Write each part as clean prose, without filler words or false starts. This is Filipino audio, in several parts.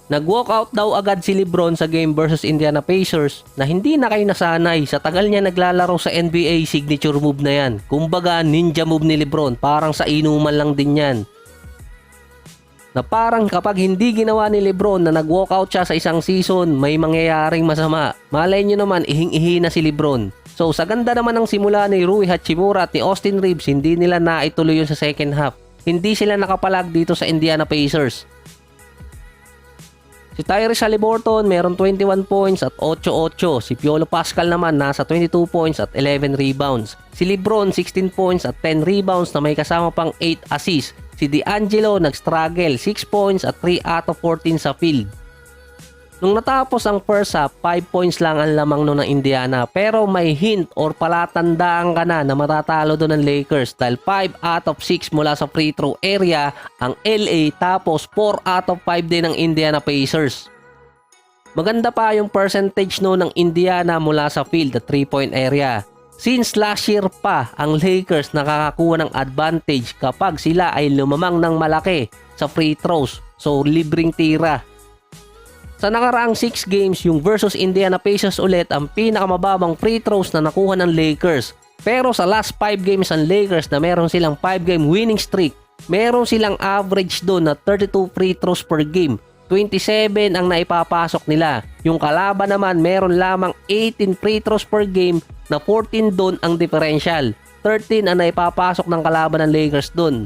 Nag-walkout daw agad si LeBron sa game versus Indiana Pacers na hindi na kayo nasanay sa tagal niya naglalaro sa NBA. Signature move na yan. Kumbaga ninja move ni LeBron, parang sa inuman lang din yan. Na parang kapag hindi ginawa ni LeBron na nag-walkout siya sa isang season, may mangyayaring masama. Malay nyo naman, ihing-ihi na si LeBron. So sa ganda naman ng simula ni Rui Hachimura at ni Austin Reeves, hindi nila naituloy yun sa second half. Hindi sila nakapalag dito sa Indiana Pacers. Si Tyrese Haliburton meron 21 points at 8-8. Si Piolo Pascal naman nasa 22 points at 11 rebounds. Si LeBron 16 points at 10 rebounds na may kasama pang 8 assists. Si D'Angelo nag-struggle 6 points at 3 out of 14 sa field. Nung natapos ang first half, 5 points lang ang lamang nun ng Indiana, pero may hint or palatandaan ka na matatalo doon ng Lakers dahil 5 out of 6 mula sa free throw area ang LA, tapos 4 out of 5 din ng Indiana Pacers. Maganda pa yung percentage noon ng Indiana mula sa field at 3-point area. Since last year pa, ang Lakers nakakakuha ng advantage kapag sila ay lumamang ng malaki sa free throws, so libreng tira. Sa nakaraang 6 games, yung versus Indiana Pacers ulit ang pinakamababang free throws na nakuha ng Lakers. Pero sa last 5 games ng Lakers na meron silang 5-game winning streak, meron silang average doon na 32 free throws per game. 27 ang naipapasok nila. Yung kalaban naman meron lamang 18 free throws per game na 14 doon ang differential. 13 ang naipapasok ng kalaban ng Lakers doon.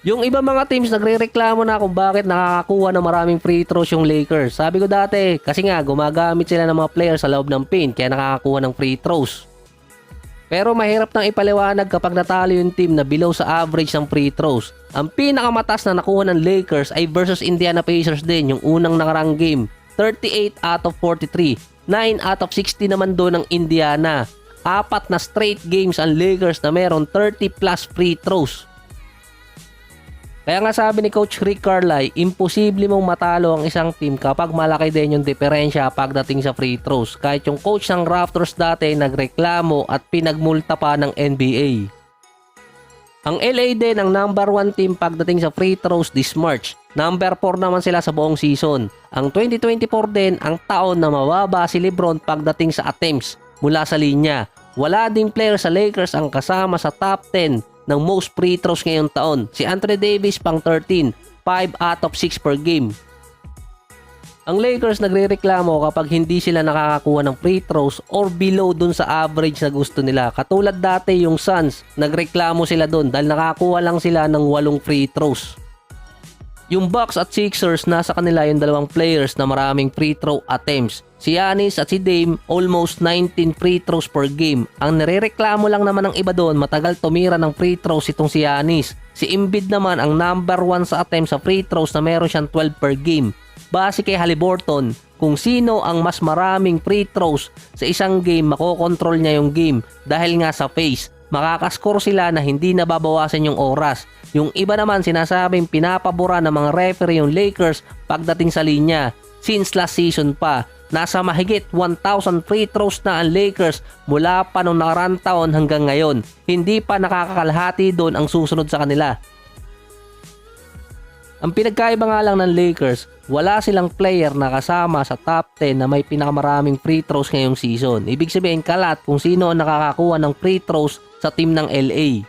Yung iba mga teams nagrereklamo na kung bakit nakakakuha ng maraming free throws yung Lakers. Sabi ko dati, kasi nga gumagamit sila ng mga players sa loob ng paint kaya nakakakuha ng free throws. Pero mahirap nang ipaliwanag kapag natalo yung team na below sa average ng free throws. Ang pinakamataas na nakuha ng Lakers ay versus Indiana Pacers din, yung unang nakarang game. 38 out of 43. 9 out of 60 naman doon ng Indiana. 4 na straight games ang Lakers na meron 30 plus free throws. Kaya nga sabi ni Coach Rick Carlisle, imposible mong matalo ang isang team kapag malaki din yung diferensya pagdating sa free throws. Kahit yung coach ng Raptors dati nagreklamo at pinagmulta pa ng NBA. Ang LA din ang number 1 team pagdating sa free throws this March. Number 4 naman sila sa buong season. Ang 2024 din ang taon na mababa si LeBron pagdating sa attempts mula sa linya. Wala ding player sa Lakers ang kasama sa top 10 ng most free throws ngayong taon. Si Anthony Davis pang 13, 5 out of 6 per game. Ang Lakers nagrereklamo kapag hindi sila nakakakuha ng free throws or below dun sa average na gusto nila. Katulad dati yung Suns, nagreklamo sila dun dahil nakakuha lang sila ng 8 free throws. Yung Bucks at Sixers, nasa kanila yung dalawang players na maraming free throw attempts. Si Giannis at si Dame, almost 19 free throws per game. Ang nirereklamo lang naman ng iba doon, matagal tumira ng free throws itong si Giannis. Si Embiid naman ang number 1 sa attempts sa free throws na meron siyang 12 per game. Base kay Haliburton, kung sino ang mas maraming free throws sa isang game, makokontrol niya yung game dahil nga sa pace. Makakascore sila na hindi nababawasan yung oras. Yung iba naman sinasabing pinapabura ng mga referee yung Lakers pagdating sa linya. Since last season pa, nasa mahigit 1,000 free throws na ang Lakers mula pa nung nakarang taon hanggang ngayon. Hindi pa nakakalahati doon ang susunod sa kanila. Ang pinagkaiba nga lang ng Lakers, wala silang player na kasama sa top 10 na may pinakamaraming free throws ngayong season. Ibig sabihin kalat kung sino ang nakakakuha ng free throws sa team ng LA.